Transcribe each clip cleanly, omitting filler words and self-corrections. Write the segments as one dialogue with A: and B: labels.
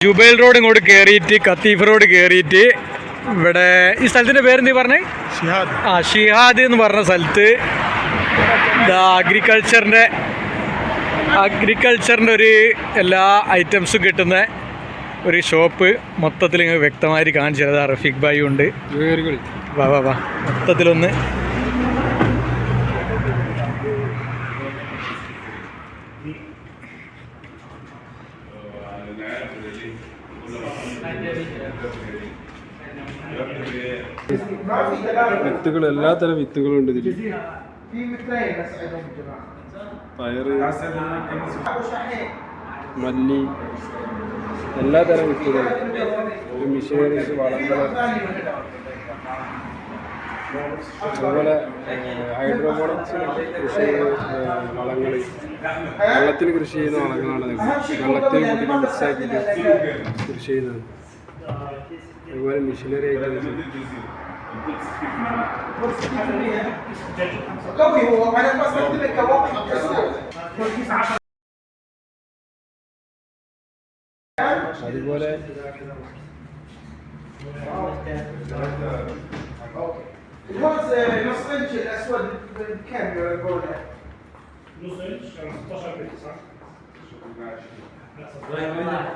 A: Jubail road ഇങ്ങോട്ട് കയറിയിട്ട് കത്തീഫ് road കയറിയിട്ട് ഇവിടെ ഈ സ്ഥലത്തിൻ്റെ പേരെന്താ പറഞ്ഞേ?
B: ഷിഹാദ്.
A: ഷിഹാദ് എന്ന് പറഞ്ഞ സ്ഥലത്ത് അഗ്രികൾച്ചറിൻ്റെ ഒരു എല്ലാ ഐറ്റംസും കിട്ടുന്ന ഒരു ഷോപ്പ് മൊത്തത്തിൽ ഇങ്ങനെ വ്യക്തമായിട്ട് കാണിച്ചു തരാം. റഫീഖ് ഭായി ഉണ്ട്. വാ വാ വാ മൊത്തത്തിലൊന്ന്
B: വിത്തുകൾ എല്ലാത്തരം വിത്തുകളും ഉണ്ട് ഇതിൽ. പയറ്, മല്ലി, എല്ലാത്തരം വിത്തുകളും, മിഷനറീസ്, വളങ്ങൾ, അതുപോലെ ഹൈഡ്രോപോണിക്സ് കൃഷി വളങ്ങൾ, വെള്ളത്തിൽ കൃഷി ചെയ്യുന്ന വളങ്ങളാണ്. വെള്ളത്തിൽ കൂട്ടി മിക്സാക്കിയിട്ട് കൃഷി ചെയ്യുന്നത്. അതുപോലെ മിഷനറി ഐറ്റംസ്, അതുപോലെ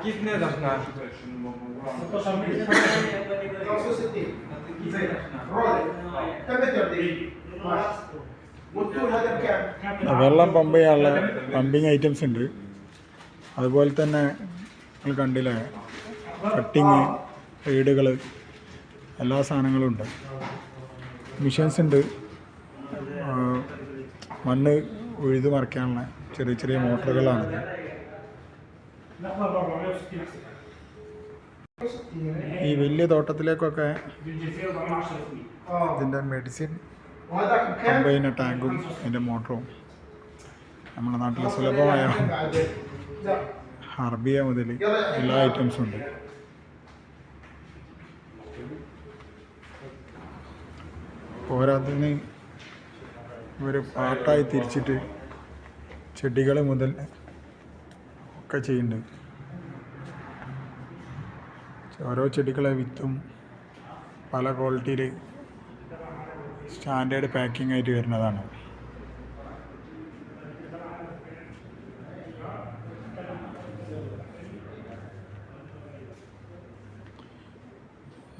C: कितने दर्शना
B: വെള്ളം പമ്പ് ചെയ്യാനുള്ള പമ്പിങ് ഐറ്റംസ് ഉണ്ട്. അതുപോലെ തന്നെ നിങ്ങൾ കണ്ടില്ലേ, കട്ടിങ് റീഡുകൾ, എല്ലാ സാധനങ്ങളും ഉണ്ട്. മിഷൻസ് ഉണ്ട്. മണ്ണ് ഉഴുത് മറിക്കാനുള്ള ചെറിയ ചെറിയ മോട്ടറുകളാണിത്. ഈ വലിയ തോട്ടത്തിലേക്കൊക്കെ ഇതിൻ്റെ മെഡിസിൻ പമ്പ് ചെയ്യുന്ന ടാങ്കും ഇതിൻ്റെ മോട്ടറും നമ്മുടെ നാട്ടിൽ സുലഭമായ അറബിയ മുതൽ എല്ലാ ഐറ്റംസും ഉണ്ട്. പോരാത്തതിന് ഒരു പാട്ടായി തിരിച്ചിട്ട് ചെടികൾ മുതൽ ഒക്കെ ചെയ്യുന്നുണ്ട്. ഓരോ ചെടികളെ വിത്തും പല ക്വാളിറ്റിയിൽ സ്റ്റാൻഡേർഡ് പാക്കിംഗ് ആയിട്ട് വരുന്നതാണ്.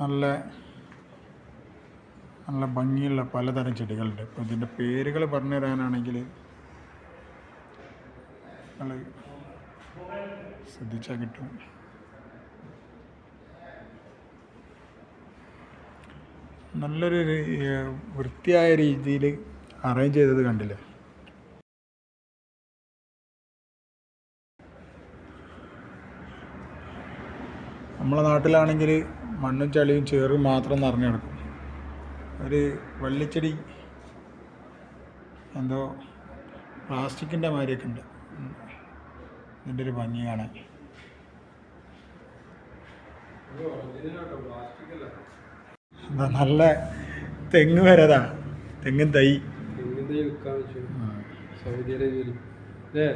B: നല്ല നല്ല ഭംഗിയുള്ള പലതരം ചെടികളുണ്ട്. ഇപ്പോൾ ഇതിൻ്റെ പേരുകൾ പറഞ്ഞു തരാനാണെങ്കിൽ നിങ്ങൾ ശ്രദ്ധിച്ചാൽ കിട്ടും. നല്ലൊരു വൃത്തിയായ രീതിയിൽ അറേഞ്ച് ചെയ്തത് കണ്ടില്ലേ. നമ്മളെ നാട്ടിലാണെങ്കിൽ മണ്ണും ചളിയും ചേറും മാത്രം നിറഞ്ഞു കിടക്കും. ഒരു വള്ളിച്ചെടി എന്തോ പ്ലാസ്റ്റിക്കിൻ്റെ മാതിരിയൊക്കെ ഉണ്ട്. ഇതിൻ്റെ ഒരു ഭംഗി കാണാൻ. എന്താ നല്ല തെങ്ങ് വരതാ, തെങ്ങും തൈ വിൽക്കാൻ വെച്ചു സൗദി അറേബ്യയിൽ. അല്ലേ,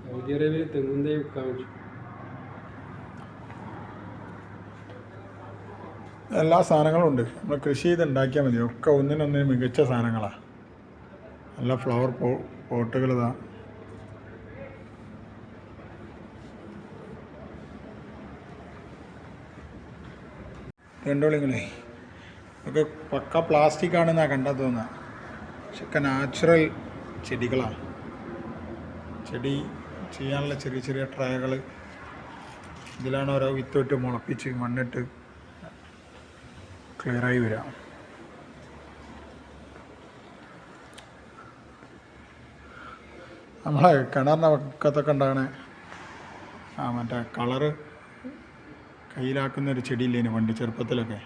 B: സൗദി അറേബ്യയിൽ തെങ്ങും തൈ വിൽക്കാൻ വെച്ചു. എല്ലാ സാധനങ്ങളും ഉണ്ട്. നമ്മൾ കൃഷി ചെയ്ത് ഉണ്ടാക്കിയാൽ മതി. ഒക്കെ ഒന്നിനൊന്നിന് മികച്ച സാധനങ്ങളാണ്. നല്ല ഫ്ലവർ പോട്ടുകൾ ഇതാ. രണ്ടോളിങ്ങളെ ഒക്കെ പക്ക പ്ലാസ്റ്റിക് ആണെന്നാണ് കണ്ടാൽ തോന്നുക. പക്ഷെ ഒക്കെ നാച്ചുറൽ ചെടികളാണ്. ചെടി ചെയ്യാനുള്ള ചെറിയ ചെറിയ ട്രേകൾ. ഇതിലാണ് ഓരോ വിത്തിട്ട് മുളപ്പിച്ച് മണ്ണിട്ട് ക്ലിയറായി വരിക. നമ്മളെ കിണറിൻ്റെ പക്കത്തൊക്കെ ഉണ്ടാകണേ മറ്റേ കളറ് കയ്യിലാക്കുന്നൊരു ചെടിയില്ലേന് പണ്ട് ചെറുപ്പത്തിലൊക്കെ.